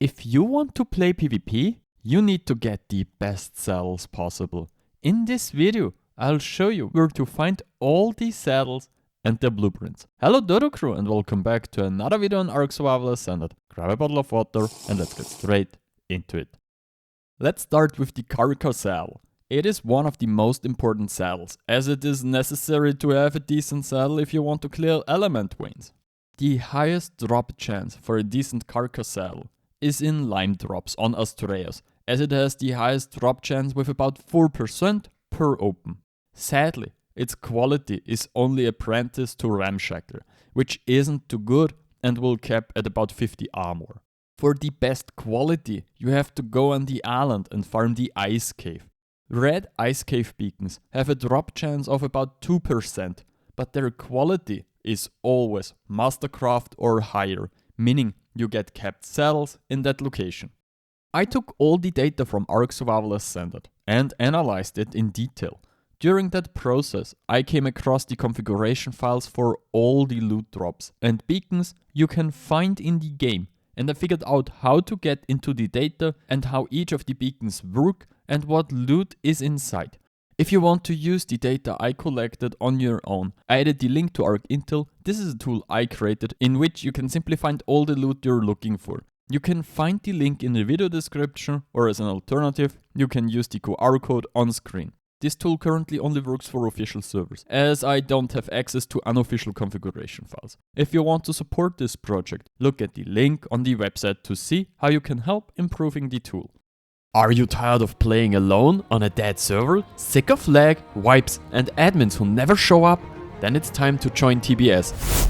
If you want to play PvP, you need to get the best saddles possible. In this video, I'll show you where to find all these saddles and their blueprints. Hello Dodo crew and welcome back to another video on ARK Ascended. Grab a bottle of water and let's get straight into it. Let's start with the Carcha Saddle. It is one of the most important saddles, as it is necessary to have a decent saddle if you want to clear element veins. The highest drop chance for a decent Carcha saddle is in lime drops on Astreas, as it has the highest drop chance with about 4% per open. Sadly, its quality is only apprenticed to Ramshackle, which isn't too good and will cap at about 50 armor. For the best quality, you have to go on the island and farm the ice cave. Red ice cave beacons have a drop chance of about 2%, but their quality is always Mastercraft or higher, meaning you get capped saddles in that location. I took all the data from ARK Ascended and analyzed it in detail. During that process, I came across the configuration files for all the loot drops and beacons you can find in the game, and I figured out how to get into the data and how each of the beacons work and what loot is inside. If you want to use the data I collected on your own, I added the link to ARK Intel. This is a tool I created in which you can simply find all the loot you're looking for. You can find the link in the video description, or as an alternative, you can use the QR code on screen. This tool currently only works for official servers, as I don't have access to unofficial configuration files. If you want to support this project, look at the link on the website to see how you can help improving the tool. Are you tired of playing alone on a dead server? Sick of lag, wipes and admins who never show up? Then it's time to join TBS.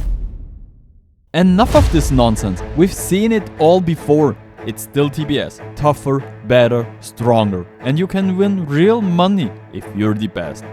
Enough of this nonsense, we've seen it all before. It's still TBS, tougher, better, stronger, and you can win real money if you're the best.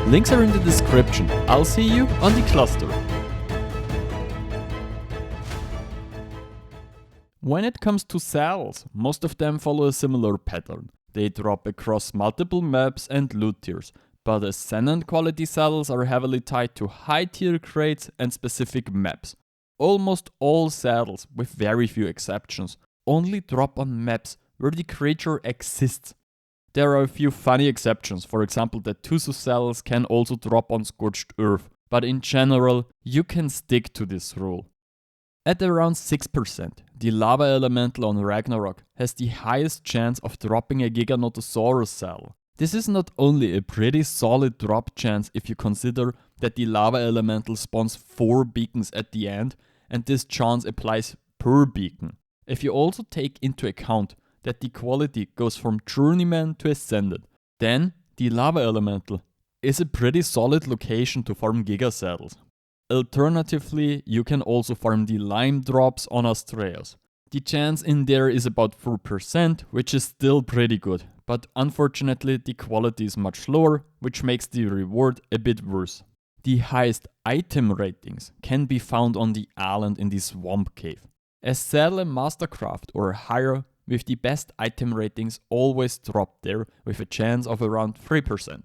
Links are in the description. I'll see you on the cluster. When it comes to saddles, most of them follow a similar pattern. They drop across multiple maps and loot tiers, but Ascendant quality saddles are heavily tied to high tier crates and specific maps. Almost all saddles, with very few exceptions, only drop on maps where the creature exists. There are a few funny exceptions, for example the Tuso Saddles can also drop on Scorched Earth, but in general you can stick to this rule. At around 6%, the Lava Elemental on Ragnarok has the highest chance of dropping a Giganotosaurus saddle. This is not only a pretty solid drop chance if you consider that the Lava Elemental spawns 4 beacons at the end, and this chance applies per beacon. If you also take into account that the quality goes from Journeyman to Ascended, then the Lava Elemental is a pretty solid location to farm Giga saddles. Alternatively, you can also farm the lime drops on Astreas. The chance in there is about 4%, which is still pretty good, but unfortunately the quality is much lower, which makes the reward a bit worse. The highest item ratings can be found on the island in the swamp cave. A saddle and Mastercraft or higher with the best item ratings always drop there with a chance of around 3%.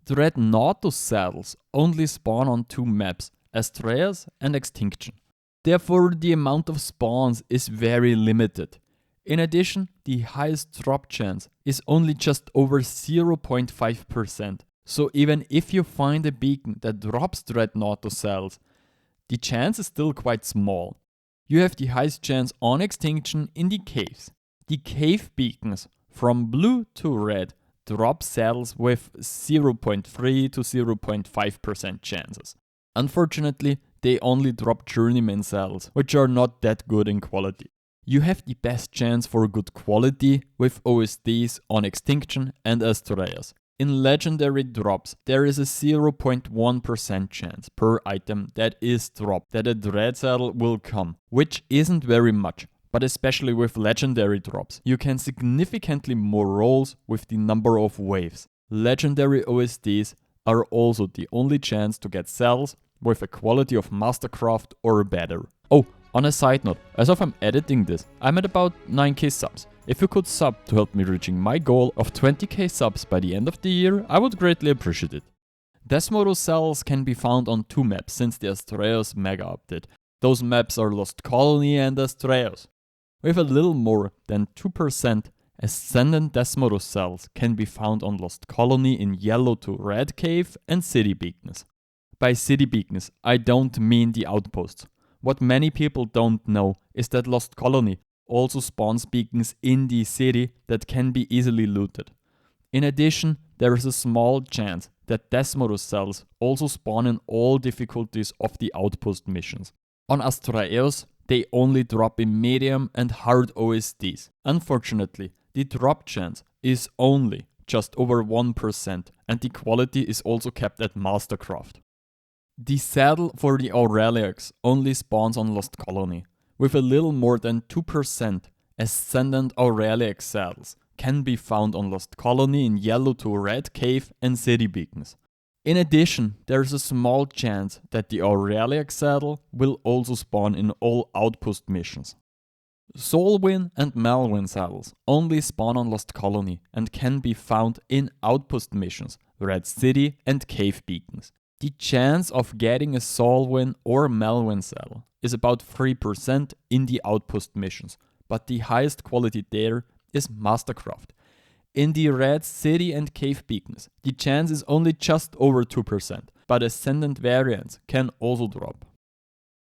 Dreadnoughtus saddles only spawn on 2 maps, Astreas and Extinction. Therefore the amount of spawns is very limited. In addition, the highest drop chance is only just over 0.5%. So even if you find a beacon that drops Dreadnoughtus saddles, the chance is still quite small. You have the highest chance on Extinction in the caves. The cave beacons from blue to red drop saddles with 0.3 to 0.5% chances. Unfortunately, they only drop Journeyman saddles, which are not that good in quality. You have the best chance for good quality with OSDs on Extinction and Astreas. In legendary drops, there is a 0.1% chance per item that is dropped that a Dread Saddle will come, which isn't very much. But especially with legendary drops, you can significantly more rolls with the number of waves. Legendary OSDs are also the only chance to get saddles with a quality of Mastercraft or better. Oh, on a side note, as of I'm editing this, I'm at about 9k subs. If you could sub to help me reaching my goal of 20k subs by the end of the year, I would greatly appreciate it. Desmodus Saddles can be found on 2 maps since the Astreas mega update. Those maps are Lost Colony and Astreas. With a little more than 2%, Ascended Desmodus Saddles can be found on Lost Colony in Yellow to Red Cave and City Beacons. By City Beacons, I don't mean the outposts. What many people don't know is that Lost Colony also spawns beacons in the city that can be easily looted. In addition, there is a small chance that Desmodus Saddles also spawn in all difficulties of the outpost missions. On Astreas, they only drop in medium and hard OSDs. Unfortunately, the drop chance is only just over 1% and the quality is also kept at Mastercraft. The saddle for the Aureliax only spawns on Lost Colony. With a little more than 2%, Ascended Aureliax Saddles can be found on Lost Colony in Yellow to Red Cave and City Beacons. In addition, there is a small chance that the Aureliax Saddle will also spawn in all outpost missions. Solwyn and Malwyn saddles only spawn on Lost Colony and can be found in outpost missions, Red City and Cave Beacons. The chance of getting a Solwyn or Malwyn saddle is about 3% in the outpost missions, but the highest quality there is Mastercraft. In the Red City and Cave Beacons, the chance is only just over 2%, but Ascendant variants can also drop.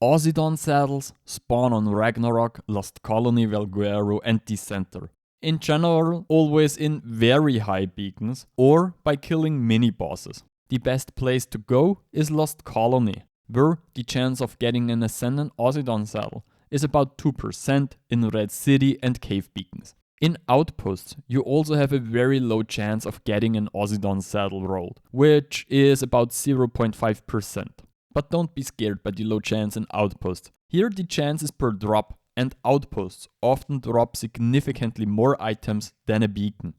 Ossidon saddles spawn on Ragnarok, Lost Colony, Valguero and the Center. In general, always in very high beacons or by killing mini-bosses. The best place to go is Lost Colony, where the chance of getting an Ascendant Ossidon saddle is about 2% in Red City and Cave Beacons. In outposts, you also have a very low chance of getting an Ossidon saddle rolled, which is about 0.5%. But don't be scared by the low chance in outposts. Here the chance is per drop, and outposts often drop significantly more items than a beacon.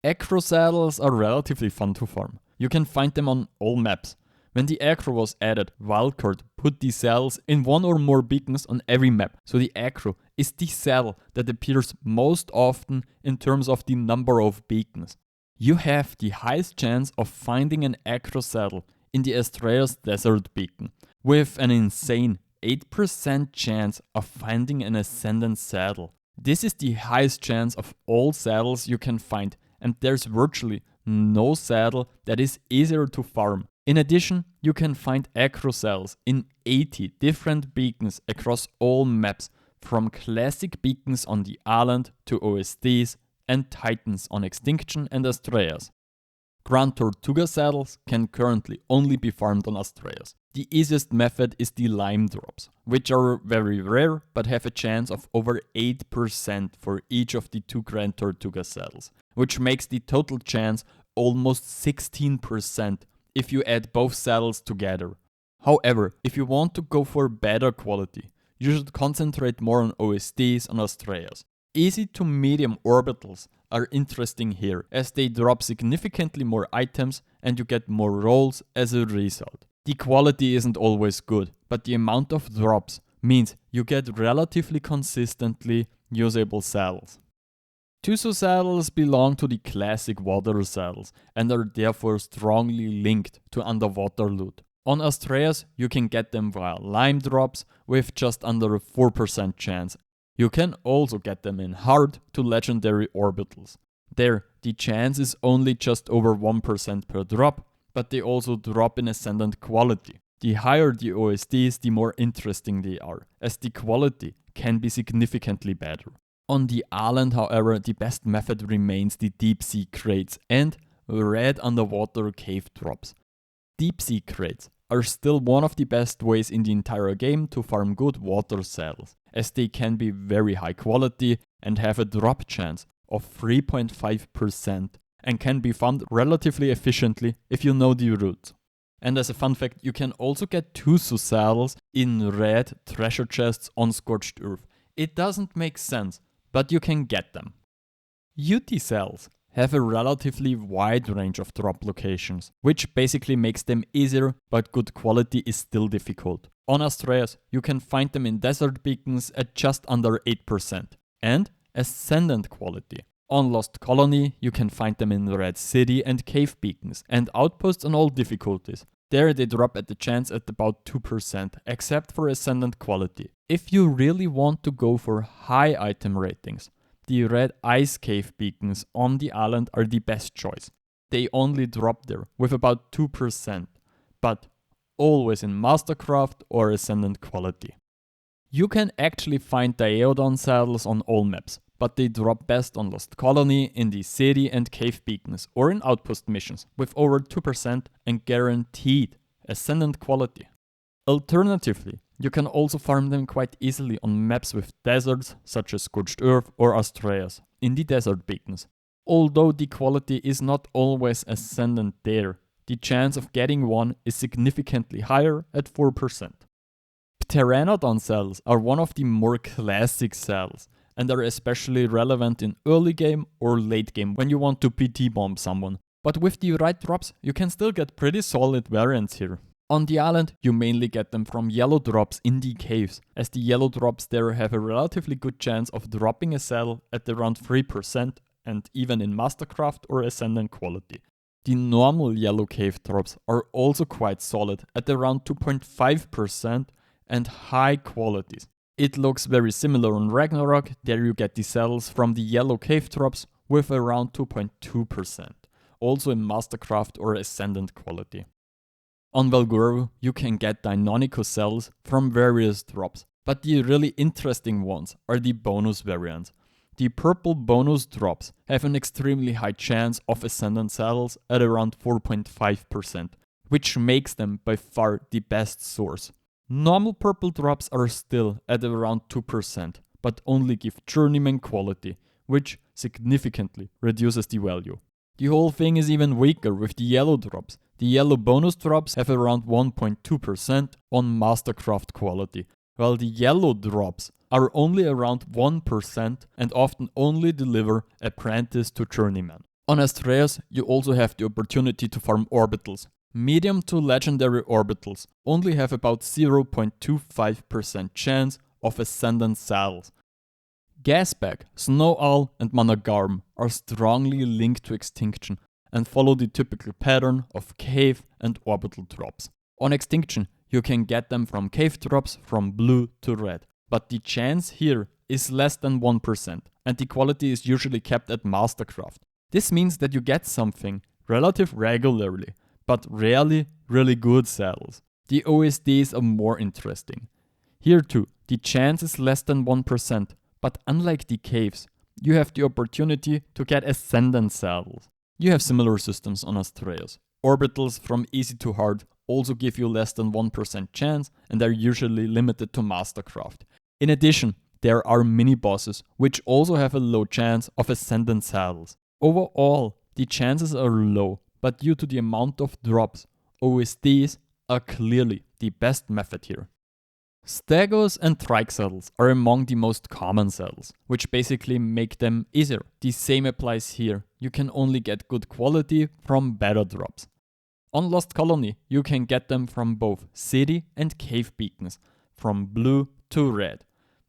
Acro saddles are relatively fun to farm. You can find them on all maps. When the Acro was added, Wildcard put these saddles in one or more beacons on every map, so the Acro is the saddle that appears most often in terms of the number of beacons. You have the highest chance of finding an Acro saddle in the Astreas Desert Beacon, with an insane 8% chance of finding an Ascendant saddle. This is the highest chance of all saddles you can find, and there's virtually no saddle that is easier to farm. In addition, you can find Acro saddles in 80 different beacons across all maps, from classic beacons on the island to OSDs and Titans on Extinction and Astreas. Grand Tortuga saddles can currently only be farmed on Astreas. The easiest method is the lime drops, which are very rare but have a chance of over 8% for each of the 2 Grand Tortuga saddles, which makes the total chance almost 16% if you add both saddles together. However, if you want to go for better quality, you should concentrate more on OSDs on Astreas. Easy to medium orbitals are interesting here, as they drop significantly more items and you get more rolls as a result. The quality isn't always good, but the amount of drops means you get relatively consistently usable saddles. Tuso saddles belong to the classic water saddles and are therefore strongly linked to underwater loot. On Astreas, you can get them via lime drops with just under a 4% chance. You can also get them in hard to legendary orbitals. There, the chance is only just over 1% per drop, but they also drop in ascendant quality. The higher the OSDs, the more interesting they are, as the quality can be significantly better. On the island, however, the best method remains the deep sea crates and red underwater cave drops. Deep sea crates are still one of the best ways in the entire game to farm good water saddles, as they can be very high quality and have a drop chance of 3.5% and can be farmed relatively efficiently if you know the route. And as a fun fact, you can also get Tuso saddles in red treasure chests on Scorched Earth. It doesn't make sense, but you can get them. Yuty saddles have a relatively wide range of drop locations, which basically makes them easier, but good quality is still difficult. On Astreas, you can find them in desert beacons at just under 8%, and ascendant quality. On Lost Colony, you can find them in Red City and cave beacons, and outposts on all difficulties. There they drop at the chance at about 2%, except for ascendant quality. If you really want to go for high item ratings, the red ice cave beacons on the island are the best choice. They only drop there with about 2%, but always in Mastercraft or Ascendant quality. You can actually find Daeodon saddles on all maps, but they drop best on Lost Colony, in the city and cave beacons, or in outpost missions with over 2% and guaranteed Ascendant quality. Alternatively, you can also farm them quite easily on maps with deserts, such as Scorched Earth or Astreas, in the desert beacons. Although the quality is not always ascendant there, the chance of getting one is significantly higher at 4%. Pteranodon saddles are one of the more classic saddles, and are especially relevant in early game or late game when you want to PT bomb someone. But with the right drops, you can still get pretty solid variants here. On the island, you mainly get them from yellow drops in the caves, as the yellow drops there have a relatively good chance of dropping a saddle at around 3% and even in Mastercraft or Ascendant quality. The normal yellow cave drops are also quite solid at around 2.5% and high qualities. It looks very similar on Ragnarok, there you get the saddles from the yellow cave drops with around 2.2%, also in Mastercraft or Ascendant quality. On Valguru, you can get Deinonychus saddles from various drops, but the really interesting ones are the bonus variants. The purple bonus drops have an extremely high chance of Ascendant saddles at around 4.5%, which makes them by far the best source. Normal purple drops are still at around 2%, but only give journeyman quality, which significantly reduces the value. The whole thing is even weaker with the yellow drops. The yellow bonus drops have around 1.2% on Mastercraft quality, while the yellow drops are only around 1% and often only deliver Apprentice to Journeyman. On Astreas, you also have the opportunity to farm orbitals. Medium to legendary orbitals only have about 0.25% chance of Ascendant saddles. Gasbag, Snow Owl and Managarmr are strongly linked to extinction and follow the typical pattern of cave and orbital drops. On extinction, you can get them from cave drops from blue to red, but the chance here is less than 1% and the quality is usually kept at Mastercraft. This means that you get something relatively regularly, but rarely really good saddles. The OSDs are more interesting. Here too, the chance is less than 1%, but unlike the caves, you have the opportunity to get Ascendant saddles. You have similar systems on Astreas. Orbitals from easy to hard also give you less than 1% chance and are usually limited to Mastercraft. In addition, there are mini-bosses which also have a low chance of Ascendant saddles. Overall, the chances are low, but due to the amount of drops, OSDs are clearly the best method here. Stegos and Trike saddles are among the most common saddles, which basically make them easier. The same applies here, you can only get good quality from better drops. On Lost Colony, you can get them from both city and cave beacons, from blue to red.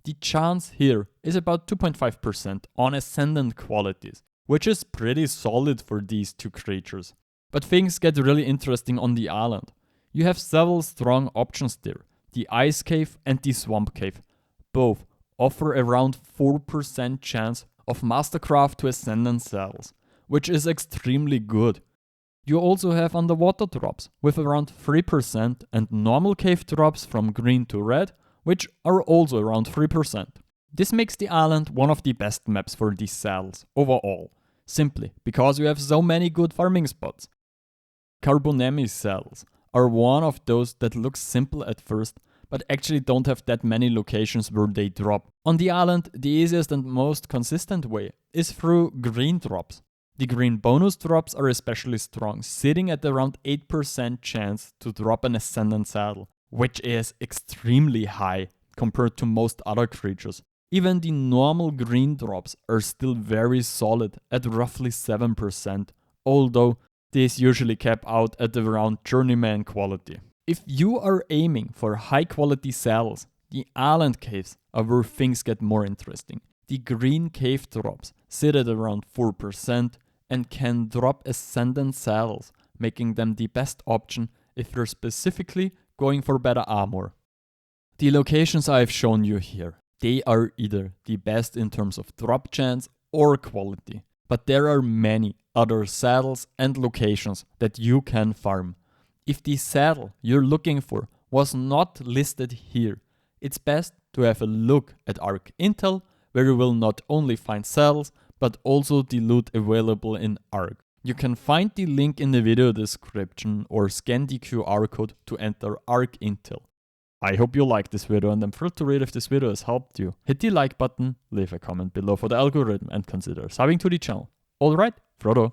The chance here is about 2.5% on Ascendant qualities, which is pretty solid for these two creatures. But things get really interesting on the island. You have several strong options there. The Ice Cave and the Swamp Cave. Both offer around 4% chance of Mastercraft to Ascendant saddles, which is extremely good. You also have underwater drops with around 3% and normal cave drops from green to red, which are also around 3%. This makes the island one of the best maps for these saddles overall, simply because you have so many good farming spots. Carbonemys saddles are one of those that look simple at first, but actually don't have that many locations where they drop. On the island, the easiest and most consistent way is through green drops. The green bonus drops are especially strong, sitting at around 8% chance to drop an Ascended Saddle, which is extremely high compared to most other creatures. Even the normal green drops are still very solid at roughly 7%, although these usually cap out at around journeyman quality. If you are aiming for high quality saddles, the island caves are where things get more interesting. The green cave drops sit at around 4% and can drop Ascended Saddles, making them the best option if you're specifically going for better armor. The locations I've shown you here, they are either the best in terms of drop chance or quality, but there are many other saddles and locations that you can farm. If the saddle you're looking for was not listed here, it's best to have a look at ARK Intel, where you will not only find saddles, but also the loot available in ARK. You can find the link in the video description or scan the QR code to enter ARK Intel. I hope you liked this video and I'm thrilled to read if this video has helped you. Hit the like button, leave a comment below for the algorithm and consider subbing to the channel. Alright, Frodo.